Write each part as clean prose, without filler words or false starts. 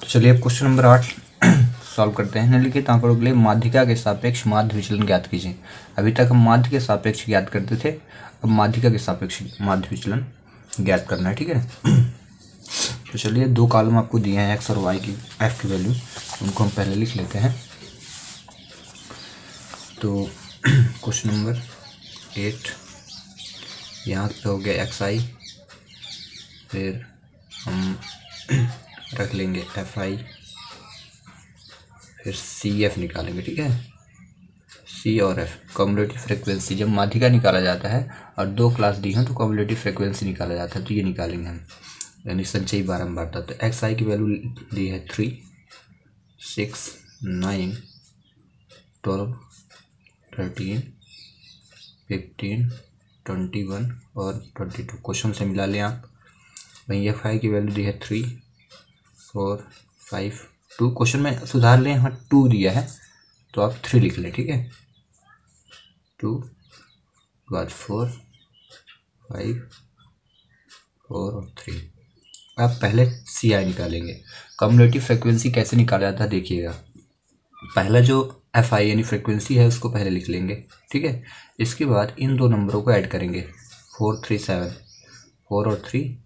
तो चलिए अब क्वेश्चन नंबर 8 सॉल्व करते हैं। निम्नलिखित आंकड़ों के लिए माध्यिका के सापेक्ष माध्य विचलन ज्ञात कीजिए। अभी तक हम माध्य के सापेक्ष ज्ञात करते थे, अब माध्यिका के सापेक्ष माध्य विचलन ज्ञात करना है। ठीक है, तो चलिए दो कॉलम आपको दिए हैं एक्स और वाई की एफ की वैल्यू, उनको हम पहले लिख लेते हैं। तो क्वेश्चन नंबर 8 यहाँ पे हो गया एक्स आई, फिर हम रख लेंगे एफ आई, फिर सी एफ निकालेंगे। ठीक है, सी और एफ कम्युलेटिव फ्रिक्वेंसी, जब माध्यिका निकाला जाता है और दो क्लास दी हैं तो कम्युलेटिव फ्रिक्वेंसी निकाला जाता है, तो ये निकालेंगे हम, यानी संचयी बारंबारता। तो एक्स आई की वैल्यू दी है 3, 6, 9, 12, 13, 15, 21 और 22। क्वेश्चन से मिला लें आप। वहीं एफ आई की वैल्यू दी है 3, 4, 5, 2। क्वेश्चन में सुधार लें, यहाँ 2 दिया है तो आप 3 लिख लें। ठीक है, 2 बाद 4, 5, 4 और 3। आप पहले सी आई निकालेंगे। कम्युलेटिव फ्रिक्वेंसी कैसे निकाला जाता है देखिएगा। पहला जो एफ आई यानी फ्रिक्वेंसी है उसको पहले लिख लेंगे। ठीक है, इसके बाद इन दो नंबरों को ऐड करेंगे, 4, 3, 7, 4 और 3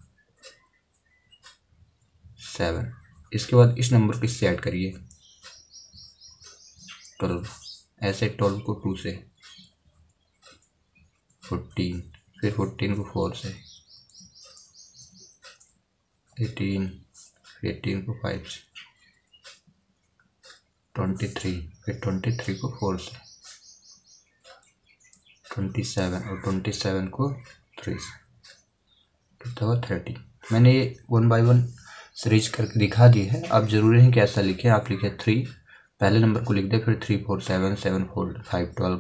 7। इसके बाद इस नंबर को इससे ऐड करिए 12, ऐसे 12 को 2 से, 14, फिर 14 को 4 से, 18, 18 को 5 से, 23, फिर 23 को 4 से, 27 और 27 को 3 से, तो 30। मैंने ये 1 बाय 1 सीरीज करके दिखा दी है। आप जरूरी नहीं कि ऐसा लिखें, आप लिखे 3 पहले नंबर को लिख दे, फिर 3, 4, 7, 7, 4, 5, 12,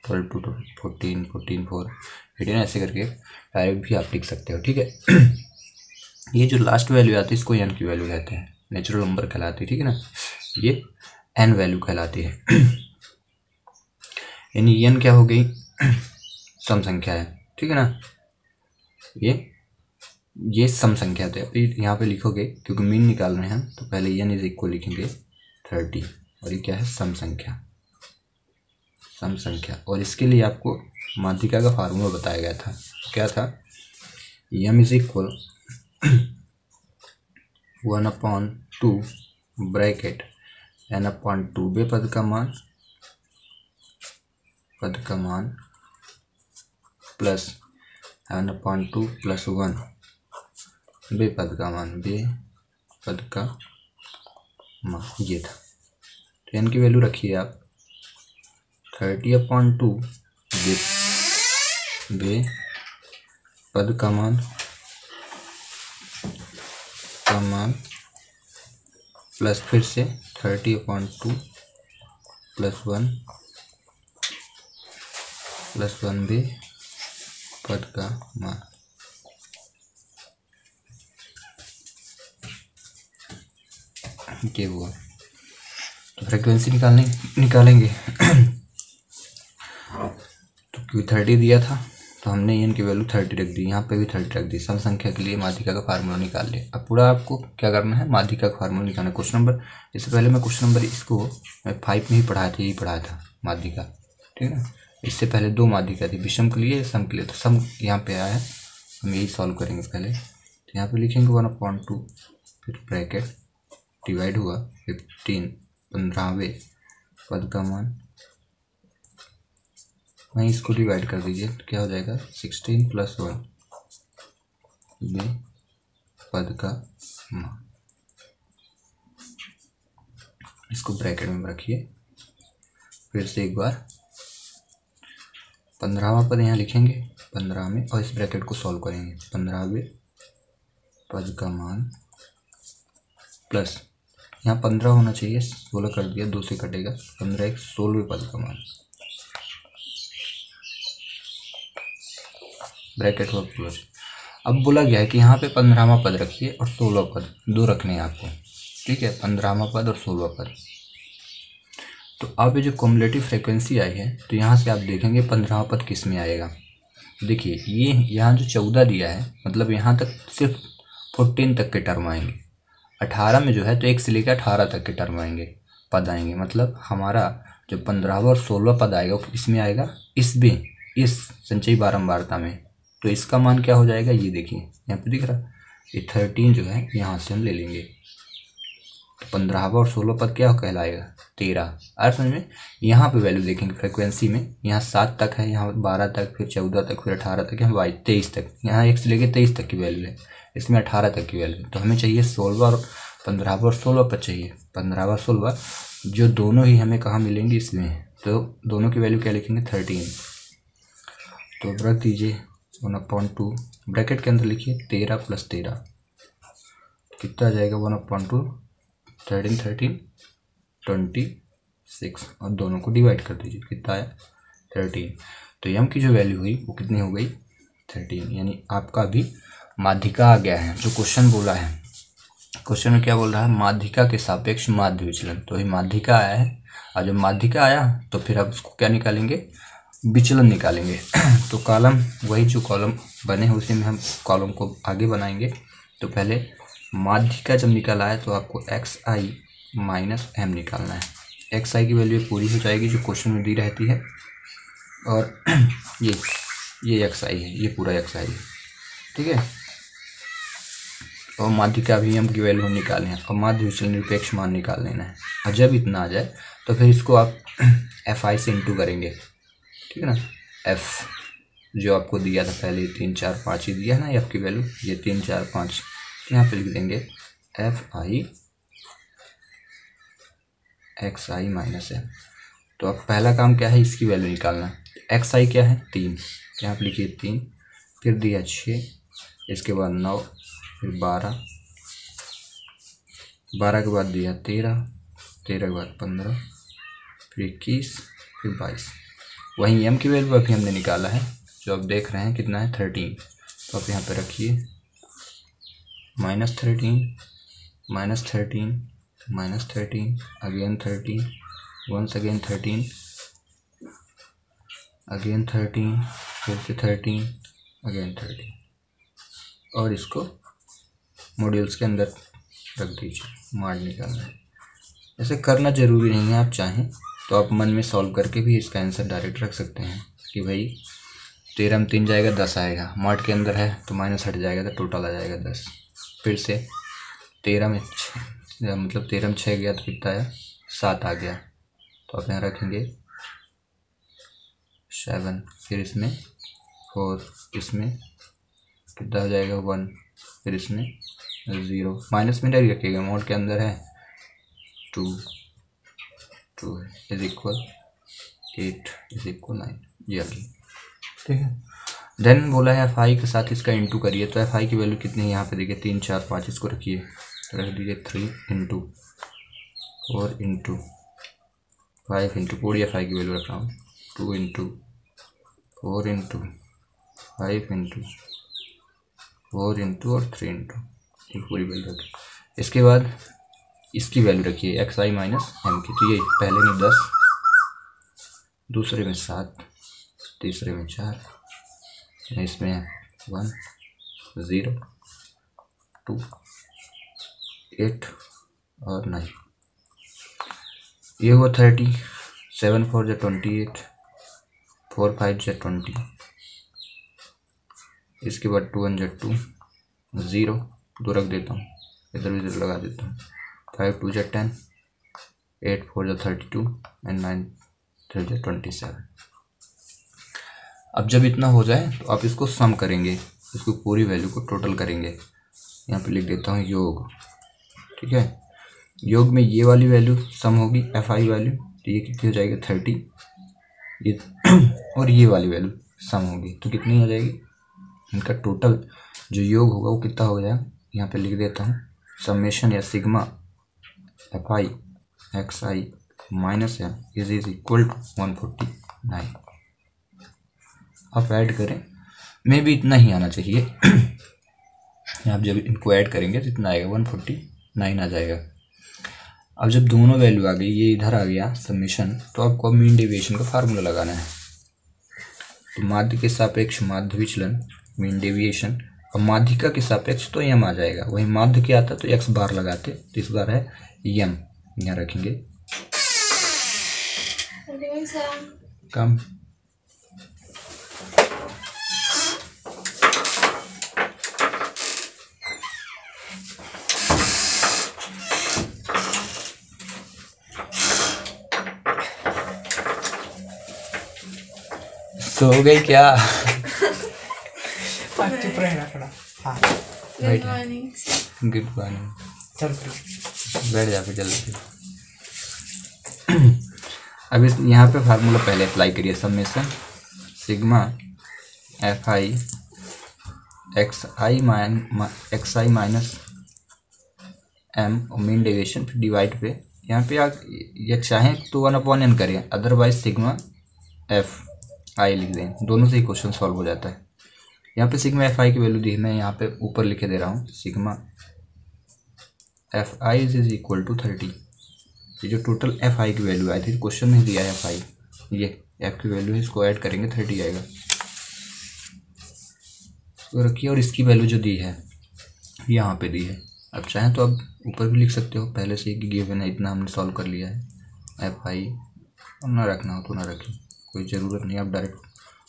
12, 2, 14, 14, 4, 18, ऐसे करके डायरेक्ट भी आप लिख सकते हो। ठीक है, ये जो लास्ट वैल्यू आती है इसको एन की वैल्यू कहते हैं, नेचुरल नंबर कहलाती है। ठीक है ना, ये एन वैल्यू कहलाती है। यानी एन क्या हो गई, सम संख्या है। ठीक है ना, ये सम संख्या है। तो यहाँ पे लिखोगे, क्योंकि मीन निकाल रहे हैं तो पहले एन इज इक्वल लिखेंगे 30, और ये क्या है, सम संख्या, सम संख्या। और इसके लिए आपको माध्यिका का फार्मूला बताया गया था, क्या था, M is equal 1/2 bracket n/2 बे पद का मान प्लस n/2 प्लस 1 बे पद का मान, ये था। तो n की वैल्यू रखिए आप 30/2 बे पद का मान प्लस फिर से 30/2 प्लस 1 बे पद का मान। क्या हुआ, तो फ्रीक्वेंसी निकालेंगे। तो क्योंकि 30 दिया था तो हमने एन की वैल्यू 30 रख दी, यहाँ पे भी 30 रख दी। सम संख्या के लिए माध्यिका का फार्मूला निकाल लिया। अब पूरा आपको क्या करना है, माध्यिका का फार्मूला निकालना है। क्वेश्चन नंबर, इससे पहले मैं क्वेश्चन नंबर इसको मैं 5 में ही पढ़ाया था, यही पढ़ाया था माध्यिका। ठीक है ना, इससे पहले 2 माध्यिका थी, विषम के लिए, सम के लिए। तो सम यहाँ पे आया है, हम यही सॉल्व करेंगे पहले। तो यहाँ पे लिखेंगे 1/2, फिर ब्रैकेट डिवाइड हुआ 15वें पद का मान, वहीं इसको डिवाइड कर दीजिए तो क्या हो जाएगा, 16 प्लस 1 बे पद का मान। इसको ब्रैकेट में रखिए। फिर से एक बार 15वां पद यहाँ लिखेंगे 15 में, और इस ब्रैकेट को सॉल्व करेंगे। 15वें पद का मान प्लस, यहाँ 15 होना चाहिए, 16 कर दिया, 2 से कटेगा, 15 एक 16वें पद का मान, ब्रैकेट हुआ क्लोज। अब बोला गया है कि यहाँ पे 15वां पद रखिए और 16 पद, 2 रखने हैं आपको। ठीक है, 15वां पद और 16वां पद। तो अब ये जो कम्युलेटिव फ्रिक्वेंसी आई है, तो यहाँ से आप देखेंगे 15वां पद किस में आएगा। देखिए ये यहाँ जो 14 दिया है, मतलब यहाँ तक सिर्फ 14 तक के टर्म आएंगे। 18 में जो है तो 1 से लेकर 18 तक के टर्म आएंगे, पद आएंगे। मतलब हमारा जो 15वां और 16वां पद आएगा वो इसमें आएगा, इसमें, इस संचयी बारंबारता में। तो इसका मान क्या हो जाएगा, ये देखिए यहाँ पे दिख रहा, ये 13 जो है यहाँ से हम ले लेंगे। तो 15वां और 16वां पद क्या कहलाएगा, 13। और समझ में, यहाँ पे वैल्यू देखेंगे फ्रिक्वेंसी में, यहाँ 7 तक है, यहाँ 12 तक, फिर 14 तक, फिर 18 तक, यहाँ 23 तक, यहाँ 1 से लेकर 23 तक की वैल्यू है, इसमें 18 तक की वैल्यू है। तो हमें चाहिए 16वां और 15वां और 16वां पद चाहिए। 15वां 16वां जो दोनों ही हमें कहाँ मिलेंगे, इसमें। तो दोनों की वैल्यू क्या लिखेंगे, 13। तो रख दीजिए 1/2, ब्रैकेट के अंदर लिखिए 13 + 13 कितना आ जाएगा, 1/2, 13 13 26, और दोनों को डिवाइड कर दीजिए, कितना आया, 13। तो यम की जो वैल्यू हुई वो कितनी हो गई, 13। यानी आपका भी माध्यिका आ गया है। जो क्वेश्चन बोला है, क्वेश्चन में क्या बोल रहा है, माध्यिका के सापेक्ष माध्य विचलन। तो ये माध्यिका आया है, और जब माध्यिका आया तो फिर आप उसको क्या निकालेंगे, विचलन निकालेंगे। तो कॉलम, वही जो कॉलम बने हैं उसी में हम कॉलम को आगे बनाएंगे। तो पहले माध्यिका जब निकल आए तो आपको xi - m निकालना है। xi की वैल्यू पूरी हो जाएगी जो क्वेश्चन में दी रहती है, और ये xi है, ये पूरा xi है, ठीक है। और माध्यिका भी m की वैल्यू हम निकालें हैं, और माध्य विचलन निरपेक्ष मान निकाल लेना है। और जब इतना आ जाए तो फिर इसको आप fi से इंटू करेंगे, ठीक है ना। f जो आपको दिया था पहले 3 4 5 ही दिया है ना, ये आपकी वैल्यू, ये 3 4 5 यहाँ पे लिख देंगे fi xi - m। तो अब पहला काम क्या है, इसकी वैल्यू निकालना। xi क्या है, 3, यहाँ पे लिखिए 3, फिर दिया 6, इसके बाद 9, फिर 12, 12 के बाद दिया 13, 13 के बाद 15, फिर 21, फिर 22। वहीं m की वैल्यू अभी हमने निकाला है, जो आप देख रहे हैं कितना है, 13। तो आप यहाँ पे रखिए -13, -13, -13, अगेन 13, वंस अगेन 13, अगेन 13, फिर से 13, अगेन 13, और इसको मॉड्यूल्स के अंदर रख दीजिए, मान निकालना है। ऐसे करना ज़रूरी नहीं है, आप चाहें तो आप मन में सॉल्व करके भी इसका आंसर डायरेक्ट रख सकते हैं कि भाई 13 में 3 जाएगा 10 आएगा, मॉड के अंदर है तो माइनस हट जाएगा तो टोटल आ जाएगा 10। फिर से 13 में 6, मतलब 13 में 6 गया तो कितना आया, 7 आ गया। तो आप यहाँ रखेंगे 7, फिर इसमें 4, इसमें कितना हो जाएगा 1, फिर इसमें 0, माइनस में डायरेक्ट रखिएगा, मॉड के अंदर है 2 इज इक्वल 8 इज इक्वल 9, ये आ गई, ठीक है। देन बोला है fi के साथ इसका इंटू करिए। तो fi की वैल्यू कितनी है, यहाँ पे देखिए 3 4 5, इसको रखिए, रख दीजिए 3 × 4 × 5 × पूरी fi की वैल्यू रख रहा हूँ, 2 × 4 × 5 × 4 × और 3 × ये पूरी वैल्यू रखिए। इसके बाद इसकी वैल्यू रखिए xi - m की। तो ये पहले में 10, दूसरे में 7, तीसरे में 4, इसमें 1 0 2 8 और 9, ये हुआ 30, 7 4 = 28, 4 5 = 20, इसके बाद 2 1 = 2, 0 2 रख देता हूँ, इधर भी 0 लगा देता हूँ, 5 2 = 10, 8 4 = 32 and 9 3 = 27। अब जब इतना हो जाए तो आप इसको सम करेंगे, इसको पूरी वैल्यू को टोटल करेंगे। यहाँ पे लिख देता हूँ योग, ठीक है। योग में ये वाली वैल्यू सम होगी fi वैल्यू, तो ये कितनी हो जाएगी 30, ये और ये वाली वैल्यू सम होगी तो कितनी हो जाएगी, इनका टोटल जो योग होगा वो कितना हो जाएगा। यहाँ पे लिख देता हूँ समेशन या sigma fi xi - m is equal to 149। आप ऐड करें, मे भी इतना ही आना चाहिए। आप जब इनको ऐड करेंगे तो इतना आएगा 149 आ जाएगा। अब जब दोनों वैल्यू आ गई, ये इधर आ गया समेशन, तो आपको अब मीन डेविएशन का फार्मूला लगाना है। तो माध्य के सापेक्ष माध्य विचलन मीन डेविएशन और माध्यिका के सापेक्ष तो यम आ जाएगा, वही माध्य क्या आता तो एक्स बार लगाते, तो इस बार है यम, यहाँ रखेंगे कम। तो हो गई क्या? चुप रहना थोड़ा। हाँ गुड मॉर्निंग, चल बैठ जा फिर जल्दी। अब इस यहाँ पे फार्मूला पहले अप्लाई करिए, summation sigma F I X I minus M mean deviation, फिर डिवाइड पे यहाँ पे आप ये चाहें तो 1/n करें, अदरवाइज सिग्मा एफ आई लिख दें, दोनों से ही क्वेश्चन सॉल्व हो जाता है। यहाँ पे सिग्मा एफ आई की वैल्यू दी, मैं यहाँ पे ऊपर लिखे दे रहा हूँ, sigma F I is equal to 30। ये जो टोटल एफ आई की वैल्यू आई थी, क्वेश्चन में दिया है एफ आई, ये एफ की वैल्यू है, इसको ऐड करेंगे 30 आएगा, इसको रखिए। और इसकी वैल्यू जो दी है यहाँ पे दी है, अब चाहें तो अब ऊपर भी लिख सकते हो, पहले से ही गिवन है, इतना हमने सॉल्व कर लिया है। एफ आई और ना रखना हो तो ना रखें, कोई ज़रूरत नहीं, आप डायरेक्ट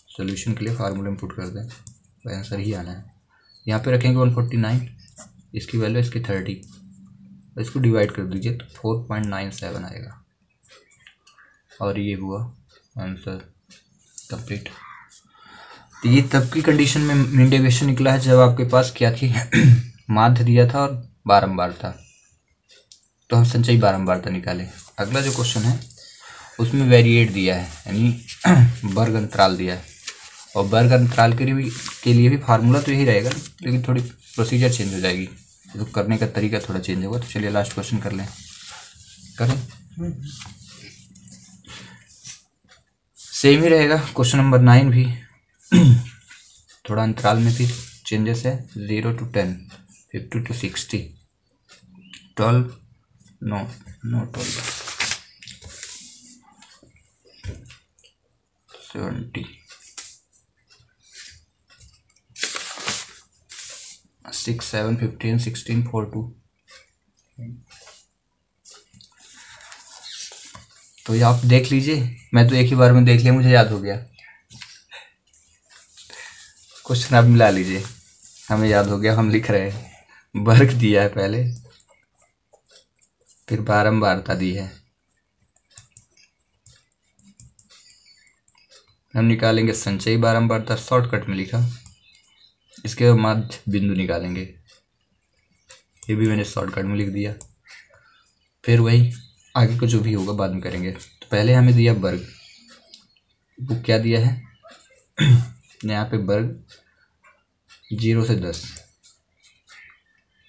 सोल्यूशन के लिए फार्मूला में पुट कर दें, तो आंसर ही आना है। यहाँ पे रखेंगे 149, इसकी वैल्यू इसकी 30, इसको डिवाइड कर दीजिए तो 4.97 आएगा, और ये हुआ आंसर कंप्लीट। तो ये तब की कंडीशन में मीन डेविएशन निकला है जब आपके पास क्या थी माध्य दिया था और बारंबारता, तो हम संचयी बारंबारता निकाले। अगला जो क्वेश्चन है उसमें वेरिएट दिया है, यानी वर्ग अंतराल दिया है, और वर्ग अंतराल के लिए भी फार्मूला तो यही रहेगा, लेकिन थोड़ी प्रोसीजर चेंज हो जाएगी, तो करने का तरीका थोड़ा चेंज होगा। तो चलिए लास्ट क्वेश्चन कर लें, करें सेम ही रहेगा। क्वेश्चन नंबर 9 भी थोड़ा अंतराल में भी चेंजेस है, 0 to 10, 50 to 60, 12 नो 12, 70, 6, 7, 15, 16, 4, 2। तो ये आप देख लीजिए, मैं तो एक ही बार में देख लिया, मुझे याद हो गया। क्वेश्चन आप मिला लीजिए, हमें याद हो गया, हम लिख रहे हैं। वर्ग दिया है पहले, फिर बारंबारता दी है, हम निकालेंगे संचयी बारंबारता, शॉर्टकट में लिखा, इसके बाद बिंदु निकालेंगे, ये भी मैंने शॉर्टकट में लिख दिया। फिर वही आगे को जो भी होगा बाद में करेंगे। तो पहले हमें दिया वर्ग, वो क्या दिया है यहाँ पे वर्ग 0 से 10,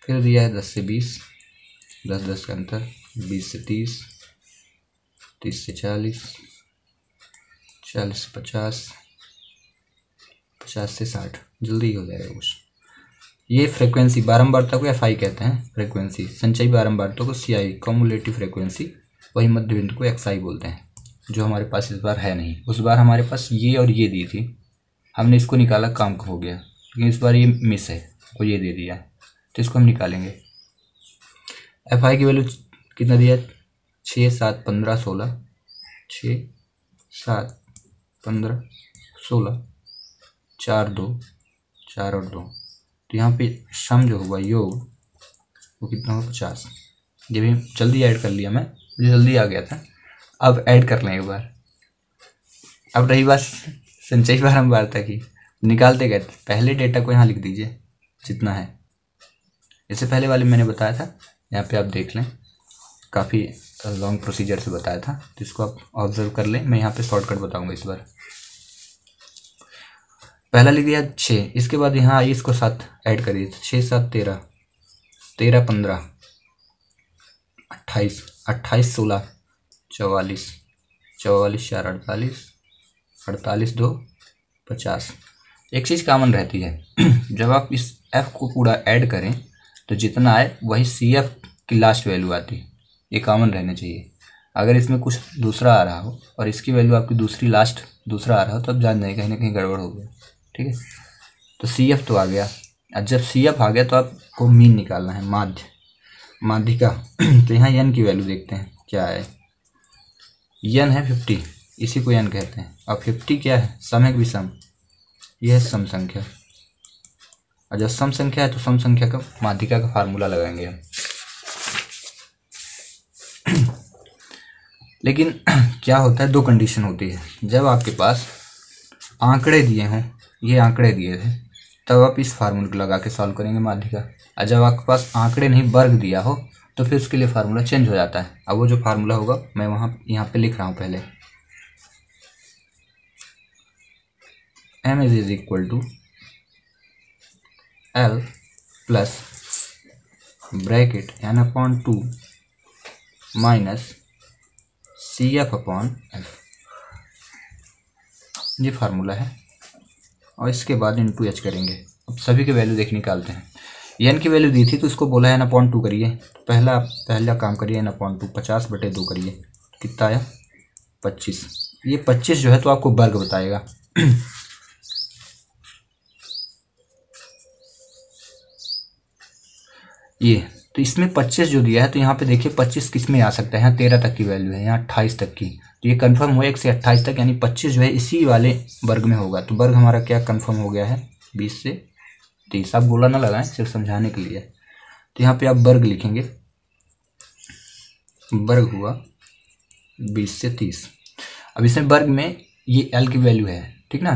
फिर दिया है 10 से 20, 10 का अंतर, 20 से 30, 30 से 40, 40 से 50, 50 से 60, जल्दी हो जाएगा कुछ। ये फ्रीक्वेंसी बारंबारता को एफ आई कहते हैं, फ्रीक्वेंसी संचयी बारंबारता को सी आई कम्युलेटिव फ्रीक्वेंसी, वही मध्य बिंदु को एक्स आई बोलते हैं, जो हमारे पास इस बार है नहीं। उस बार हमारे पास ये और ये दी थी, हमने इसको निकाला, काम हो गया, लेकिन इस बार ये मिस है, को ये दे दिया, तो इसको हम निकालेंगे। एफ आई की वैल्यू कितना दिया, 6, 7, 15, 16, 6, 7, 15, 16, 4, 2, 4 और 2, तो यहाँ पे सम जो होगा योग वो कितना होगा 50। ये भी जल्दी ऐड कर लिया मैं, मुझे जल्दी आ गया था। अब ऐड कर लें एक बार। अब रही बात संचयी बारंबारता की, निकालते गए पहले डेटा को यहाँ लिख दीजिए जितना है, इससे पहले वाले मैंने बताया था, यहाँ पे आप देख लें, काफ़ी लॉन्ग प्रोसीजर से बताया था, तो इसको आप ऑब्जर्व कर लें। मैं यहाँ पे शॉर्टकट बताऊँगा इस बार। पहला लिख दिया 6, इसके बाद यहाँ आई इसको 7 ऐड करिए, 6, 7, 13, 13, 15, 28, 28, 16, 44, 44, 4, 48, 48, 2, 50। एक चीज़ कॉमन रहती है जब आप इस f को पूरा ऐड करें तो जितना आए वही CF की लास्ट वैल्यू आती है, ये कॉमन रहना चाहिए। अगर इसमें कुछ दूसरा आ रहा हो और इसकी वैल्यू आपकी दूसरा आ रहा हो तो आप जान जाए कहीं ना कहीं गड़बड़ हो गया, ठीक है। तो CF तो आ गया, और जब सी एफ आ गया तो आपको मीन निकालना है, माध्यिका। तो यहाँ एन की वैल्यू देखते हैं क्या है। एन है 50, इसी को एन कहते हैं। अब 50 क्या है, सम है कि विषम, यह है सम संख्या। और जब सम संख्या है तो सम संख्या का माध्यिका का फार्मूला लगाएंगे हम। लेकिन क्या होता है, दो कंडीशन होती है। जब आपके पास आंकड़े दिए हों, ये आंकड़े दिए थे, तब आप इस फार्मूले को लगा के सॉल्व करेंगे माध्यिका। और जब आपके पास आंकड़े नहीं वर्ग दिया हो तो फिर उसके लिए फार्मूला चेंज हो जाता है। अब वो जो फार्मूला होगा मैं यहाँ पे लिख रहा हूँ पहले। m is equal to L plus bracket n/2 minus CF/F, ये फार्मूला है। और इसके बाद इंटू एच करेंगे। अब सभी के वैल्यू देख निकालते हैं। एन की वैल्यू दी थी तो इसको बोला है n/2 करिए। पहला काम करिए, n/2 50/2 करिए, कितना आया 25। ये 25 जो है तो आपको वर्ग बताएगा। ये तो इसमें 25 जो दिया है, तो यहाँ पे देखिए 25 किस में आ सकता है, यहाँ 13 तक की वैल्यू है, यहाँ 28 तक की। तो ये कंफर्म हुआ 1 से 28 तक, यानी 25 जो है इसी वाले वर्ग में होगा। तो वर्ग हमारा क्या कंफर्म हो गया है, 20 से 30। आप गोला ना लगाएं, सिर्फ समझाने के लिए। तो यहाँ पे आप वर्ग लिखेंगे, वर्ग हुआ 20 से 30। अब इसमें वर्ग में ये L की वैल्यू है, ठीक ना।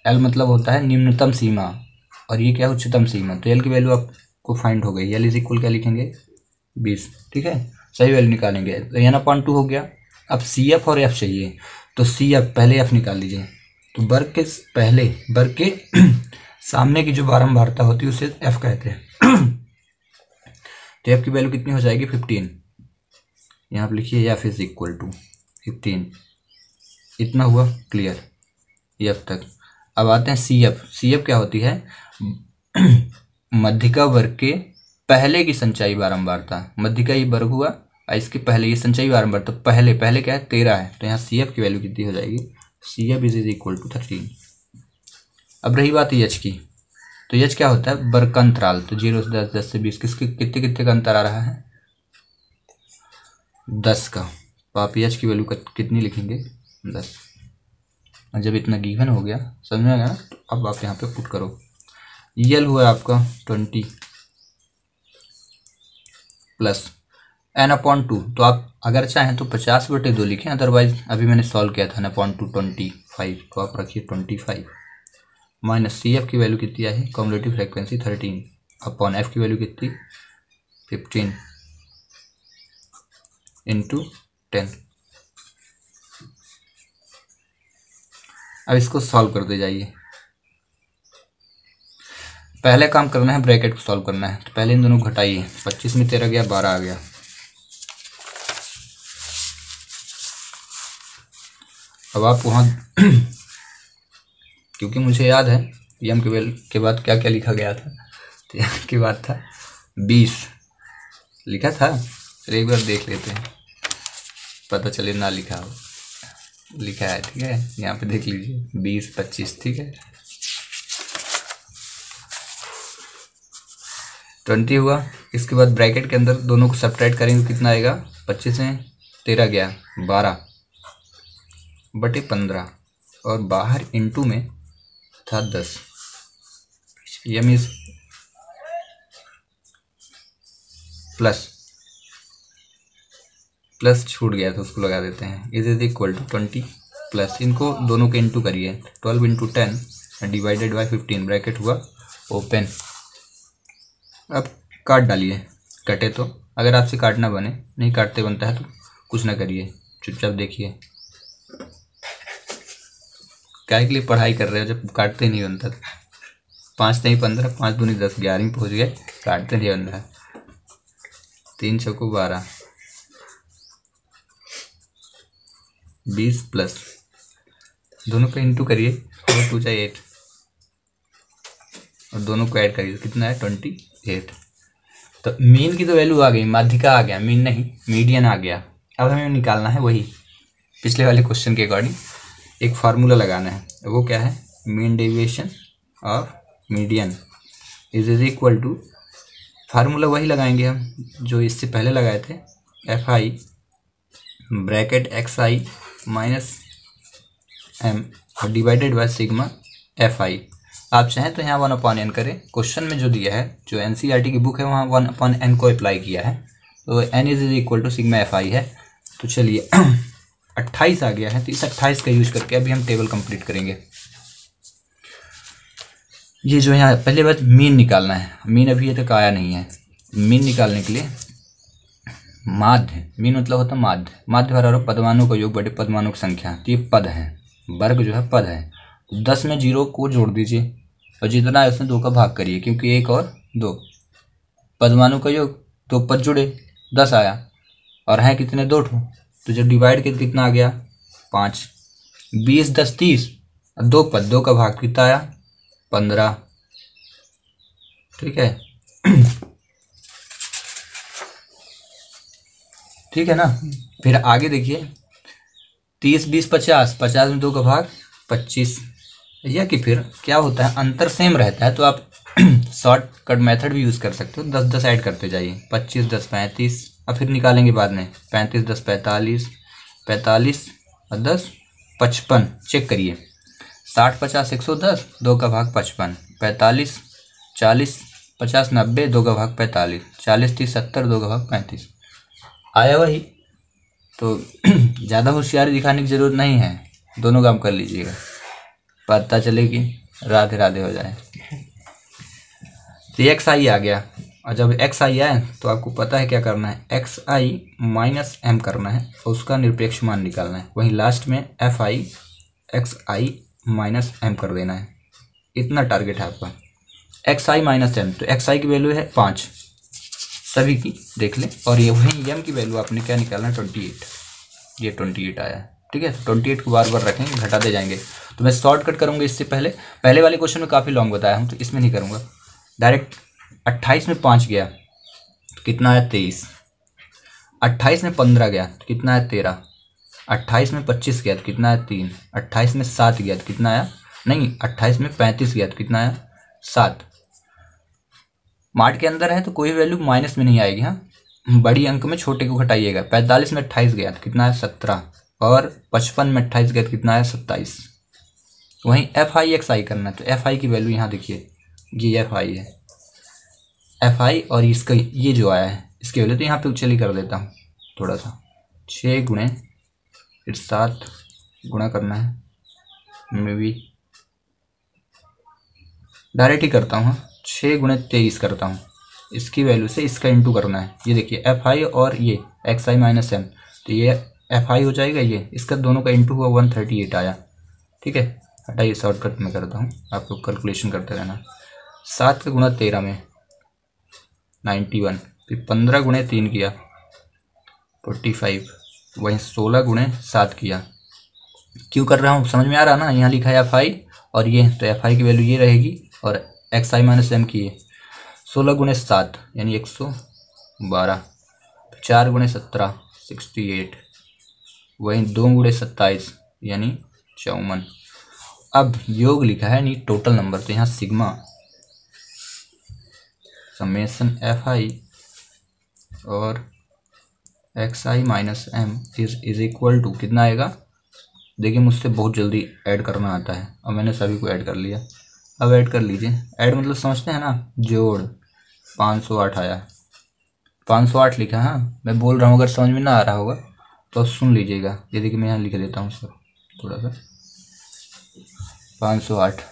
L मतलब होता है निम्नतम सीमा, और ये क्या है, उच्चतम सीमा। तो L की वैल्यू आपको फाइंड हो गई। L इज इक्वल क्या लिखेंगे, 20, ठीक है। सही वैल्यू निकालेंगे तो n/2 हो गया। अब CF और F चाहिए, तो CF पहले F निकाल लीजिए। तो वर्ग के पहले, वर्ग के सामने की जो बारंबारता होती है उसे F कहते हैं। तो F की वैल्यू कितनी हो जाएगी, 15। यहाँ पर लिखिए F इज इक्वल टू 15। इतना हुआ क्लियर, F तक। अब आते हैं CF। CF क्या होती है, मध्यिका वर्ग के पहले की संचाई बारंबारता। मध्यिका ये वर्ग हुआ, इसके पहले ये संचयी बारंबारता, तो पहले क्या है, 13 है। तो यहाँ CF की वैल्यू कितनी हो जाएगी, CF इज इक्वल टू 13। अब रही बात H की, तो H क्या होता है, वर्ग का अंतराल। तो 0 से 10, 10 से 20, कितने का अंतर आ रहा है, 10 का। तो आप H की वैल्यू कितनी लिखेंगे, 10। और जब इतना गिवन हो गया, समझ में आ गया ना, तो अब आप यहाँ पे पुट करो। L हुआ आपका 20 प्लस n/2। तो आप अगर चाहें तो 50/2 लिखें, अदरवाइज अभी मैंने सॉल्व किया था n/2 25, तो आप रखिए 25 माइनस CF की वैल्यू कितनी आई है, कम्युलेटिव फ्रिक्वेंसी 13 अपॉन F की वैल्यू कितनी 15 इंटू 10। अब इसको सॉल्व कर दे जाइए। पहले काम करना है, ब्रैकेट को सॉल्व करना है। तो पहले इन दोनों को घटाइए, 25 में 13 गया, 12 आ गया। अब आप वहाँ क्योंकि मुझे याद है m के बाद क्या क्या लिखा गया था, तो m के बाद था 20 लिखा था। चलिए एक बार देख लेते हैं, पता चले ना लिखा हो, लिखा है, ठीक है। यहाँ पे देख लीजिए 20, 25, ठीक है। 20 हुआ। इसके बाद ब्रैकेट के अंदर दोनों को सब्ट्रैक्ट करेंगे तो कितना आएगा, 25 में 13 गया, 12/15, और बाहर इंटू में था 10। ये मीन्स प्लस छूट गया तो उसको लगा देते हैं। इज इक्वल टू 20 प्लस, इनको दोनों के इंटू करिए, 12 इंटू 10 डिवाइडेड बाई 15, ब्रैकेट हुआ ओपन। अब काट डालिए, कटे तो, अगर आपसे काटना बने, नहीं काटते बनता है तो कुछ ना करिए, चुपचाप देखिए। क्या के लिए पढ़ाई कर रहे हो जब काटते नहीं बनता। 5 नहीं 15, 5 दूनी 10, 11 पहुँच गए, काटते नहीं बन रहा। 3 चौको 12, 20 प्लस, दोनों का इंटू करिए, 4 2 8, और दोनों को ऐड करिए, कितना है 28। तो मीन की तो वैल्यू आ गई, माध्यिका आ गया, मीन नहीं मीडियन आ गया। अब हमें निकालना है वही पिछले वाले क्वेश्चन के अकॉर्डिंग एक फार्मूला लगाना है। वो क्या है, mean deviation of median. Is equal to, formula वही लगाएंगे हम जो इससे पहले लगाए थे, F I bracket X I minus M और divided by sigma F I. आप चाहें तो यहाँ 1/n करें, क्वेश्चन में जो दिया है, जो NCERT की बुक है वहाँ 1/n को अप्लाई किया है, तो n is equal to sigma F I है। तो चलिए 28 आ गया है, तो इस 28 का यूज करके अभी हम टेबल कंप्लीट करेंगे। ये जो यहाँ पहले बात मीन निकालना है, मीन अभी ये तक आया नहीं है। मीन निकालने के लिए माध्य, मीन मतलब होता है माध्य, माध्य बराबर पदमानों का योग बटे पदमानों की संख्या। तो ये पद है, वर्ग जो है पद है, तो 10 में 0 को जोड़ दीजिए और जितना है उसमें 2 का भाग करिए, क्योंकि 1 और 2 पदमानों का योग, 2 पद जुड़े 10 आया और हैं कितने 2 ठो, तो जब डिवाइड किया कितना आ गया 5, 20 10 30 और 2 पद, 2 का भाग कितना आया 15। ठीक है ठीक है ना। फिर आगे देखिए 30 20 50, 50 में 2 का भाग 25, या कि फिर क्या होता है अंतर सेम रहता है तो आप शॉर्टकट मेथड भी यूज़ कर सकते हो, 10 10 ऐड करते जाइए, 25 10 35 और फिर निकालेंगे बाद में 35 10 45, 45 और 10 55, चेक करिए 60 50 110, 2 का भाग 55, 45 40 50 90, 2 का भाग 45, 40 30 70, 2 का भाग 35 आया वही। तो ज़्यादा होशियारी दिखाने की ज़रूरत नहीं है, दोनों काम कर लीजिएगा, पता चले कि राधे राधे हो जाए। तो एक्स आई आ गया, और जब एक्स आई आए तो आपको पता है क्या करना है, एक्स आई माइनस एम करना है और उसका निरपेक्ष मान निकालना है। वहीं लास्ट में F I X I minus M कर देना है, इतना टारगेट है आपका। एक्स आई माइनस एम, तो एक्स आई की वैल्यू है 5 सभी की देख लें, और ये वहीं एम की वैल्यू आपने क्या निकालना है 28, ये 28 आया है। ठीक है, 28 को बार बार रखेंगे, घटाते जाएंगे। तो मैं शॉर्टकट करूँगा इससे पहले वाले क्वेश्चन में काफ़ी लॉन्ग बताया हूँ, तो इसमें नहीं करूँगा, डायरेक्ट 28 में 5 गया तो कितना आया 23, 28 में 15 गया तो कितना आया 13, 28 में 25 गया तो कितना आया 3, 28 में 7 गया तो कितना आया, नहीं 28 में 35 गया तो कितना आया 7। मार्ट के अंदर है तो कोई वैल्यू माइनस में नहीं आएगी, हाँ बड़ी अंक में छोटे को घटाइएगा। 45 में 28 गया तो कितना है 17, और 55 में 28 गया तो कितना है 27। वहीं एफ आई एक्स आई करना है, तो एफ आई की वैल्यू यहाँ देखिए, ये एफ आई है, एफ आई और इसका ये जो आया है इसकी वैल्यू, तो यहाँ पे चलिए कर देता हूँ थोड़ा सा, 6 गुणे फिर 7 गुणा करना है, मैं भी डायरेक्ट ही करता हूँ, 6 गुणे 23 करता हूँ, इसकी वैल्यू से इसका इंटू करना है। ये देखिए एफ आई और ये एक्स आई माइनस एम, तो ये एफ आई हो जाएगा, ये इसका दोनों का इंटू हुआ 138 आया। ठीक है, हटाइए शॉर्टकट में करता हूँ, आप लोग कैलकुलेशन करते रहना। 7 का गुणा 13 में 91, फिर 15 गुणे 3 किया 45, वहीं 16 गुणे 7 किया। क्यों कर रहा हूँ समझ में आ रहा ना, यहाँ लिखा है एफ आई और ये, तो एफ आई की वैल्यू ये रहेगी और एक्स आई माइनस एम की है 16 गुणे 7 यानी 112, 4 गुणे 17 68, वहीं 2 गुणे 27 यानी 54। अब योग लिखा है नहीं टोटल नंबर, तो यहाँ सिग्मा समेसन एफ आई और X I minus M is equal to कितना आएगा। देखिए मुझसे बहुत जल्दी ऐड करना आता है और मैंने सभी को ऐड कर लिया। अब ऐड कर लीजिए, ऐड मतलब समझते हैं ना, जोड़ 508 आया, 508 लिखा। हाँ मैं बोल रहा हूँ, अगर समझ में ना आ रहा होगा तो सुन लीजिएगा। ये देखिए मैं यहाँ लिख देता हूँ सर थोड़ा सा, 508।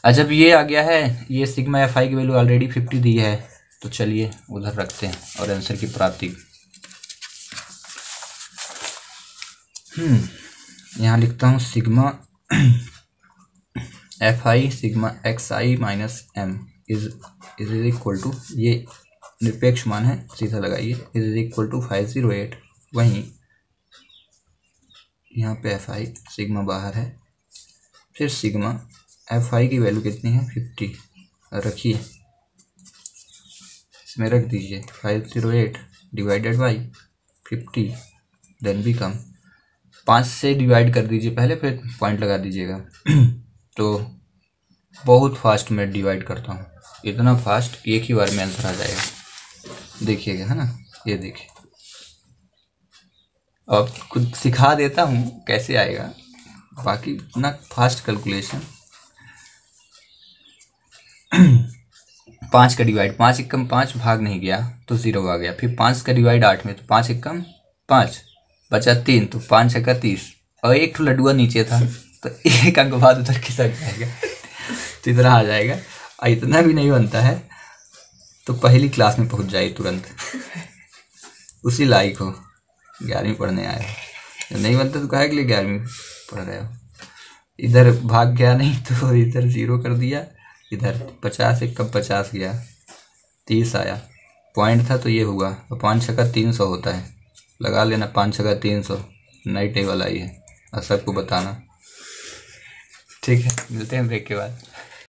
जब ये आ गया है, ये सिग्मा एफ आई की वैल्यू ऑलरेडी 50 दी है, तो चलिए उधर रखते हैं और आंसर की प्राप्ति यहाँ लिखता हूँ sigma F I sigma X I minus M is equal to, ये निरपेक्ष मान है सीधा लगाइए, इज इक्वल टू 508। वहीं यहाँ पे एफ आई सिग्मा बाहर है, फिर सिग्मा एफ आई की वैल्यू कितनी है 50 रखिए, इसमें रख दीजिए 508 डिवाइडेड बाई 50 देन बिकम 5 से डिवाइड कर दीजिए पहले, फिर पॉइंट लगा दीजिएगा तो बहुत फास्ट में डिवाइड करता हूँ, इतना फास्ट एक ही बार में आंसर आ जाएगा। देखिएगा, है ना, ये देखिए। अब खुद सिखा देता हूँ कैसे आएगा, बाकी इतना फास्ट कैलकुलेशन। 5 का डिवाइड, 5 एकम 5, भाग नहीं गया तो 0 आ गया। फिर 5 का डिवाइड 8 में, तो 5 एकम 5, बचा 3, तो 5 छक्का 30, और एक ठो लड्डुआ नीचे था तो एक अंक बाद उधर खिसक जाएगा तो इतना आ जाएगा। और इतना भी नहीं बनता है तो पहली क्लास में पहुंच जाए तुरंत, उसी लायक हो, 11वीं पढ़ने आए हो। नहीं बनता तो काहे के लिए 11वीं पढ़ रहे हो। इधर भाग गया नहीं तो इधर 0 कर दिया, इधर 50 एकम 50 गया, 30 आया, पॉइंट था तो ये हुआ। तो 5 छक्का 300 होता है, लगा लेना 5 छक्का 300, नई टेबल आई है, और सबको बताना। ठीक है, मिलते हैं ब्रेक के बाद।